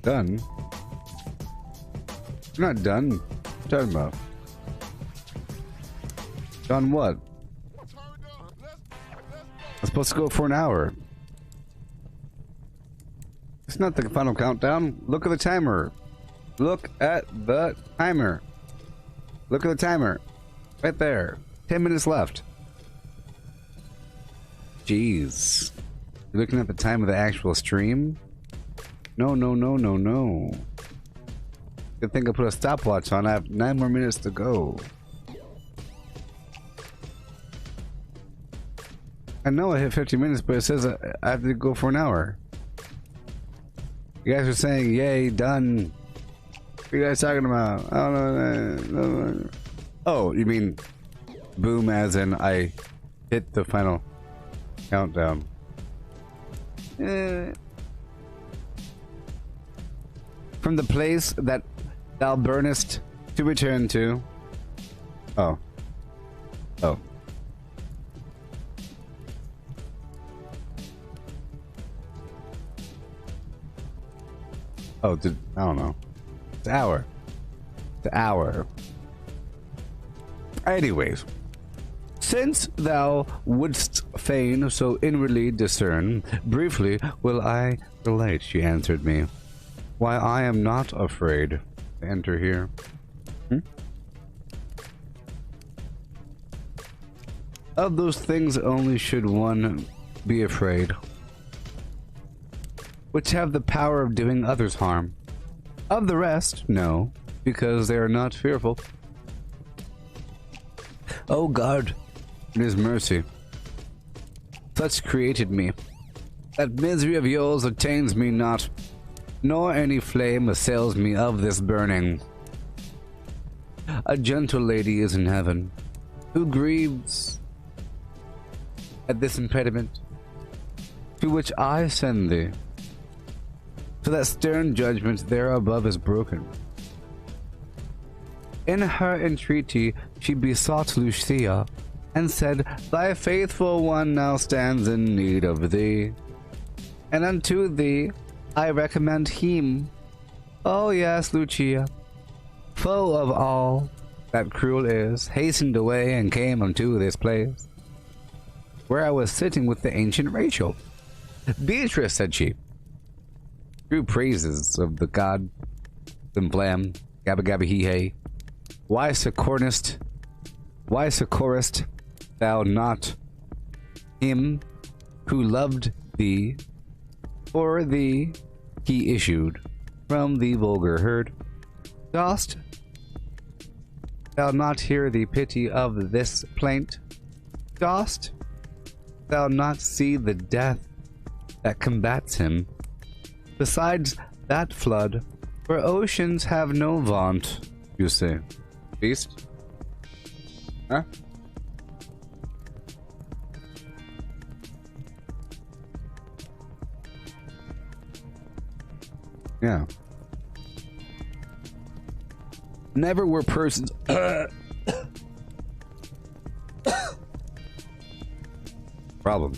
Done? You're not done. What are you talking about? Done what? I'm supposed to go for an hour. It's not the final countdown. Look at the timer. Look at the timer. Look at the timer. Right there. 10 minutes left. Jeez. You're looking at the time of the actual stream? No. Good thing I put a stopwatch on. I have 9 more minutes to go. I know I hit 15 minutes, but it says I have to go for an hour. You guys are saying, yay, done. What are you guys talking about? I don't know. Oh, you mean boom as in I hit the final countdown. from the place that thou burnest to return to. Oh. Oh. Oh, I don't know. It's hour. It's hour. Anyways. Since thou wouldst fain so inwardly discern, briefly will I relate, she answered me, why I am not afraid to enter here. Of those things only should one be afraid, which have the power of doing others harm. Of the rest, no, because they are not fearful. O God, in his mercy, such created me, that misery of yours attains me not, nor any flame assails me of this burning. A gentle lady is in heaven, who grieves at this impediment, to which I send thee, so that stern judgment there above is broken. In her entreaty she besought Lucia, and said, thy faithful one now stands in need of thee, and unto thee I recommend him. Oh yes, Lucia, foe of all that cruel is, hastened away and came unto this place, where I was sitting with the ancient Rachel. Beatrice, said she, true praises of the god Flam, gabba gabba hee hey, why succorest thou not him who loved thee? For thee he issued from the vulgar herd. Dost thou not hear the pity of this plaint? Dost thou not see the death that combats him? Besides that flood, where oceans have no vaunt, you say. Beast? Huh? Yeah. Never were persons problem.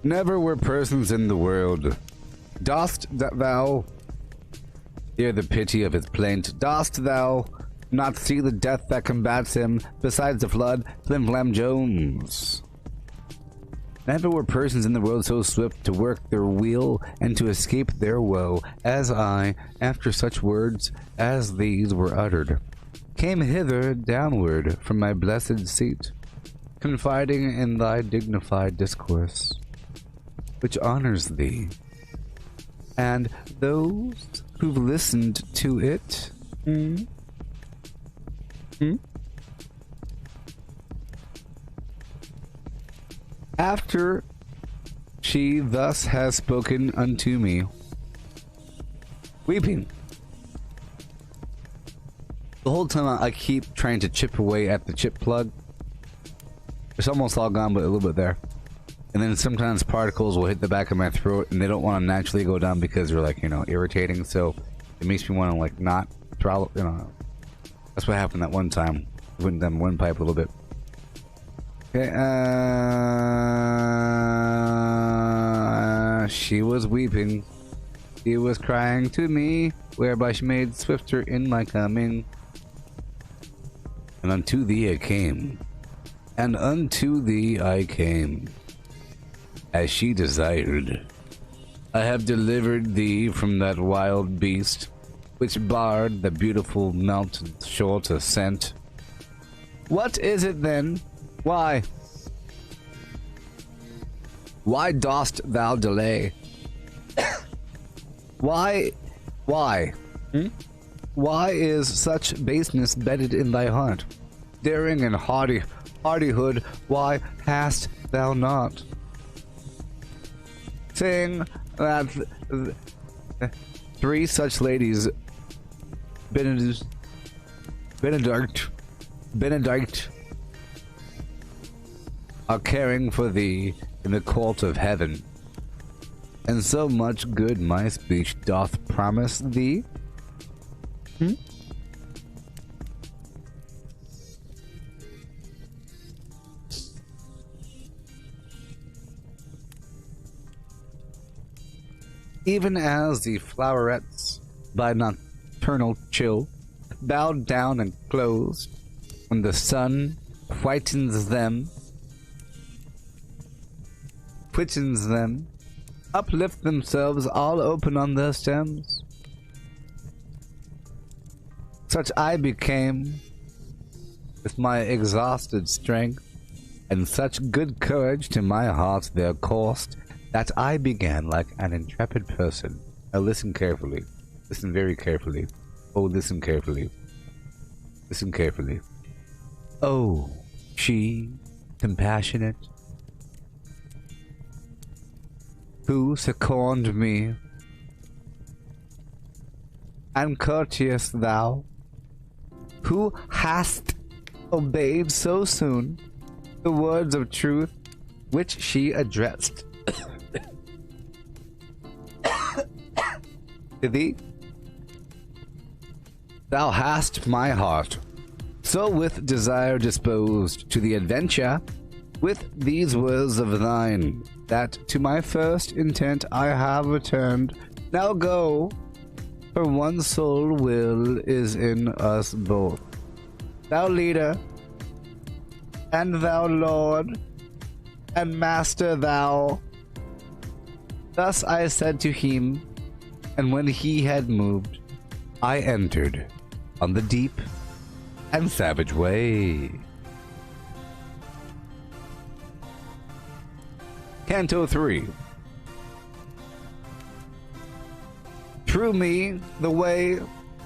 Never were persons in the world. Dost thou hear the pity of his plaint? Dost thou not see the death that combats him? Besides the flood, Flim Flam Jones. Never were persons in the world so swift to work their weal and to escape their woe, as I, after such words as these were uttered, came hither downward from my blessed seat, confiding in thy dignified discourse, which honors thee, and those who've listened to it. After she thus has spoken unto me, weeping. The whole time I keep trying to chip away at the chip plug. It's almost all gone, but a little bit there. And then sometimes particles will hit the back of my throat, and they don't want to naturally go down because they're like, irritating. So it makes me want to like not throttle. That's what happened that one time. Went down one pipe a little bit. Okay. She was weeping. She was crying to me, whereby she made swifter in my coming. And unto thee I came, and unto thee I came, as she desired. I have delivered thee from that wild beast, which barred the beautiful mountain short ascent. What is it then? Why? Why dost thou delay? Why? Why is such baseness bedded in thy heart? Daring and hardihood, why hast thou not? Saying that three such ladies, Benedict, benedict are caring for thee in the court of heaven, and so much good my speech doth promise thee. Even as the flowerets by nocturnal chill bowed down and closed, when the sun whitens them, quickens them, uplift themselves all open on their stems. Such I became with my exhausted strength, and such good courage to my heart there coursed, that I began like an intrepid person. Now listen carefully. Listen very carefully. Oh, listen carefully. Listen carefully. Oh, she, compassionate, who succorned me, and courteous thou, who hast obeyed so soon the words of truth which she addressed to thee. Thou hast my heart so with desire disposed to the adventure with these words of thine, that to my first intent I have returned. Now go, for one sole will is in us both. Thou leader, and thou Lord, and Master thou. Thus I said to him, and when he had moved, I entered on the deep and savage way. Canto 3. Through me the way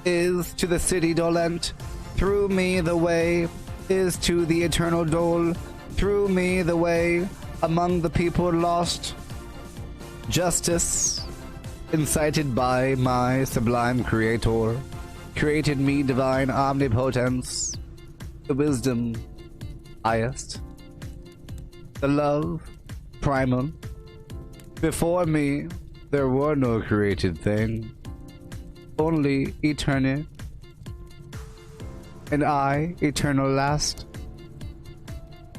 is to the city dolent. Through me the way is to the eternal dole. Through me the way among the people lost. Justice, incited by my sublime creator, created me divine omnipotence, the wisdom highest, the love primal. Before me there were no created thing, only eternity, and I eternal last.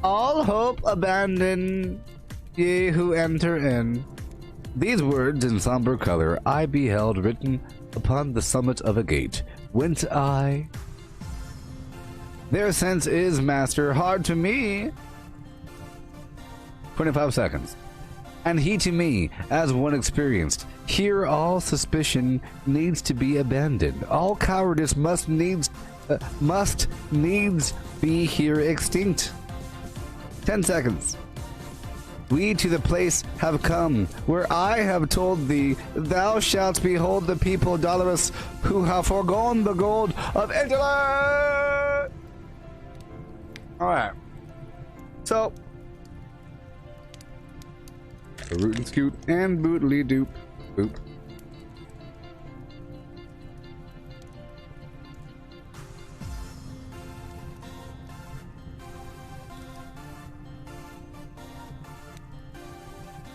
All hope abandon, ye who enter in. These words in somber color I beheld written upon the summit of a gate, whence I. Their sense is, master, hard to me. 25 seconds. And he to me, as one experienced. Here all suspicion needs to be abandoned. All cowardice must needs be here extinct. 10 seconds. We to the place have come, where I have told thee, thou shalt behold the people dolorous, who have foregone the gold of intellect. Alright. So, a root and scoot and bootly doop. Boop.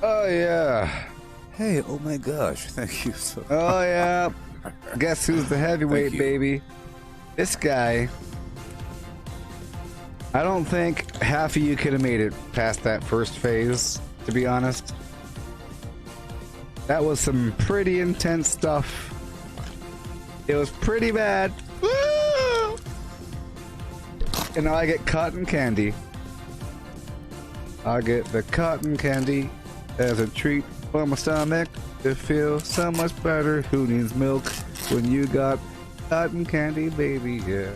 Oh yeah. Hey, oh my gosh, thank you so much. Oh yeah. Guess who's the heavyweight, baby? This guy. I don't think half of you could have made it past that first phase, to be honest. That was some pretty intense stuff. It was pretty bad. Woo! And now I get cotton candy. I get the cotton candy as a treat for my stomach. It feels so much better. Who needs milk when you got cotton candy, baby? Yeah.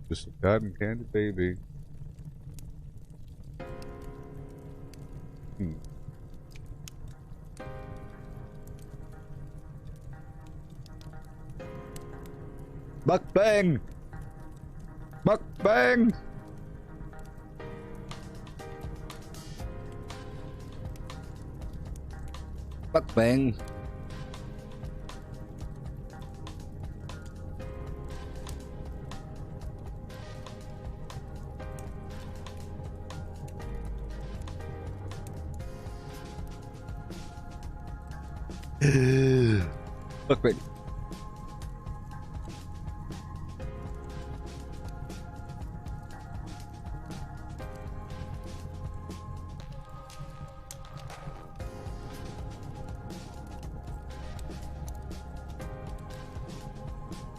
Just a cotton candy, baby. Buck bang! Buck bang! Buck bang! Look, wait.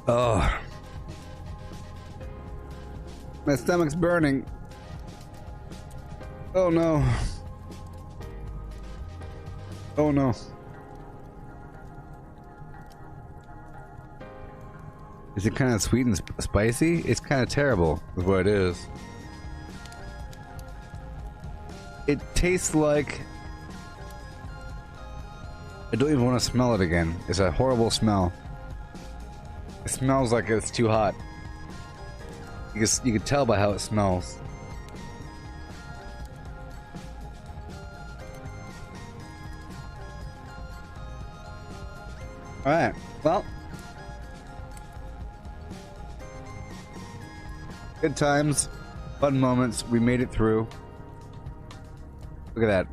Oh. My stomach's burning. Oh no. Oh no. Is it kind of sweet and spicy? It's kind of terrible, is what it is. It tastes like... I don't even want to smell it again. It's a horrible smell. It smells like it's too hot. You can tell by how it smells. Alright, well. Good times, fun moments, we made it through. Look at that.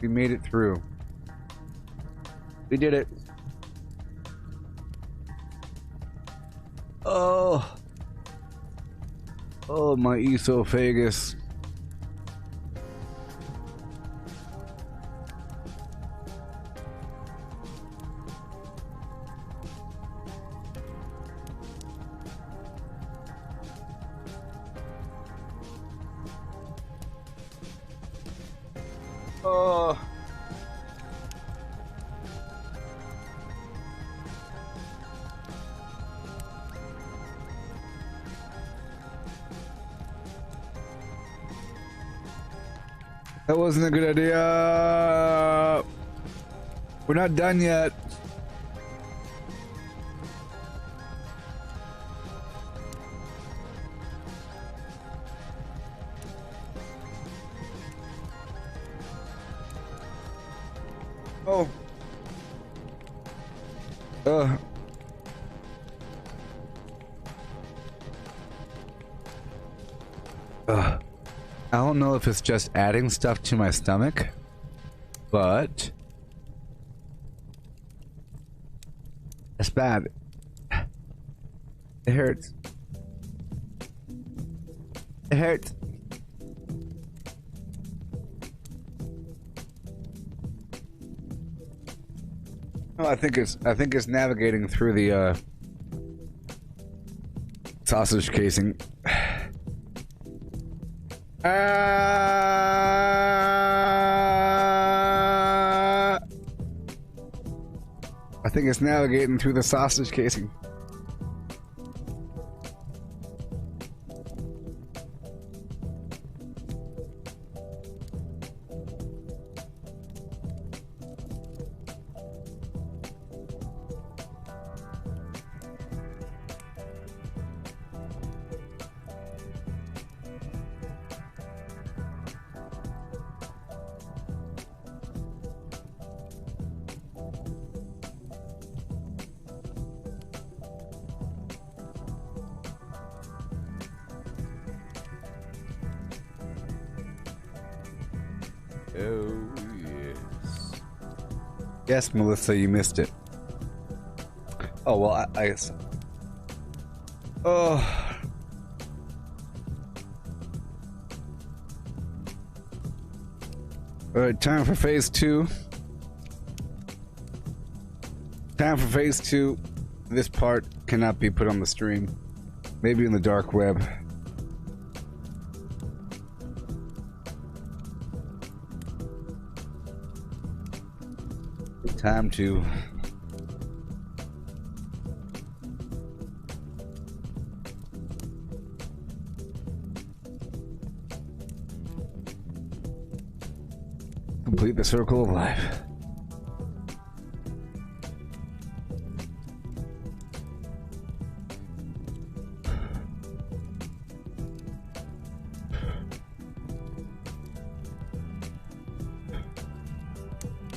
We made it through. We did it. Oh. Oh, my esophagus. Oh. That wasn't a good idea. We're not done yet. Oh. I don't know if it's just adding stuff to my stomach, but it's bad. It hurts. It hurts. Oh, I think it's navigating through the sausage casing. I think it's navigating through the sausage casing. Oh, yes. Yes, Melissa, you missed it. Oh, well, I guess. Oh. Alright, time for phase 2. Time for phase 2. This part cannot be put on the stream. Maybe in the dark web. Time to complete the circle of life.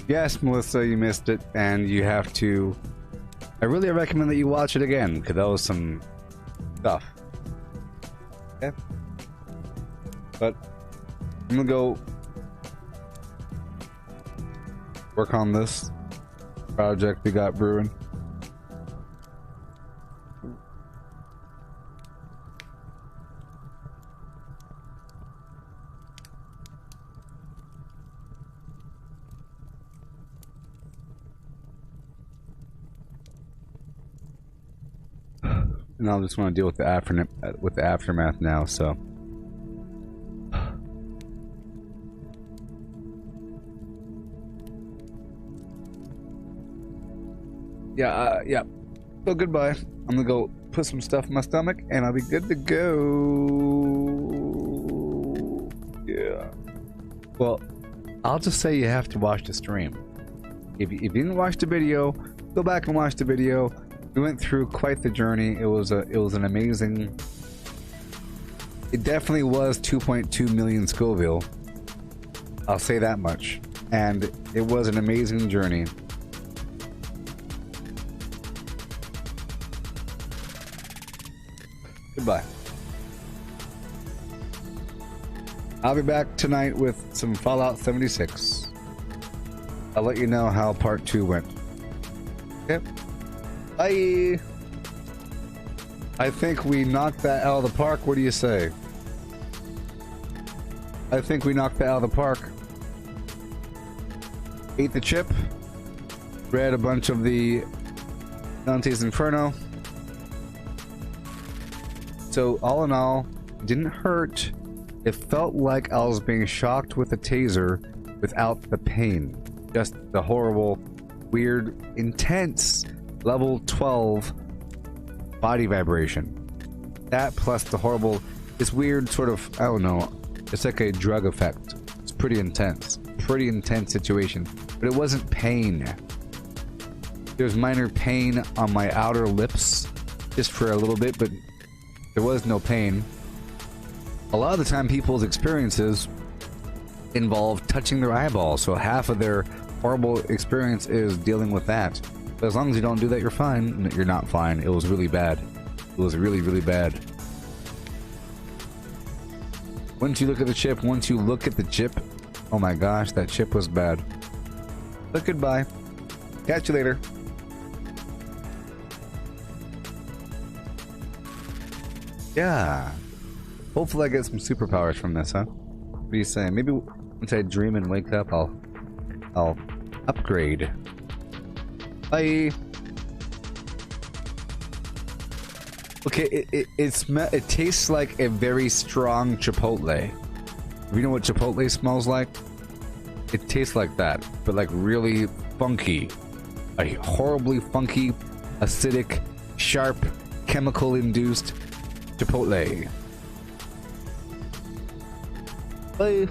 Yes, Melissa, you missed it, and you have to... I really recommend that you watch it again, because that was some stuff. Okay? But I'm gonna go work on this. project we got brewing. And I just want to deal with the aftermath now, so. Yeah. So goodbye. I'm gonna go put some stuff in my stomach, and I'll be good to go. Yeah. Well, I'll just say you have to watch the stream. If you didn't watch the video, go back and watch the video. We went through quite the journey. It was an amazing. It definitely was 2.2 million Scoville. I'll say that much. And it was an amazing journey. Goodbye. I'll be back tonight with some Fallout 76. I'll let you know how part 2 went. Okay. Bye. I think we knocked that out of the park. What do you say? I think we knocked that out of the park. Ate the chip. Read a bunch of the Dante's Inferno. So all in all, it didn't hurt. It felt like I was being shocked with a taser without the pain. Just the horrible, weird, intense level 12 body vibration. That plus the horrible, this weird sort of, I don't know, it's like a drug effect. It's pretty intense situation, but it wasn't pain. There's minor pain on my outer lips, just for a little bit, but there was no pain. A lot of the time people's experiences involve touching their eyeballs, so half of their horrible experience is dealing with that. But as long as you don't do that, you're fine. You're not fine. It was really bad. It was really, really bad. Once you look at the chip, oh my gosh, that chip was bad. But goodbye. Catch you later. Yeah. Hopefully I get some superpowers from this, huh? What are you saying? Maybe once I dream and wake up, I'll upgrade. Bye. Okay, it tastes like a very strong Chipotle. You know what Chipotle smells like? It tastes like that, but like really funky. A horribly funky, acidic, sharp, chemical-induced Chipotle. Bye.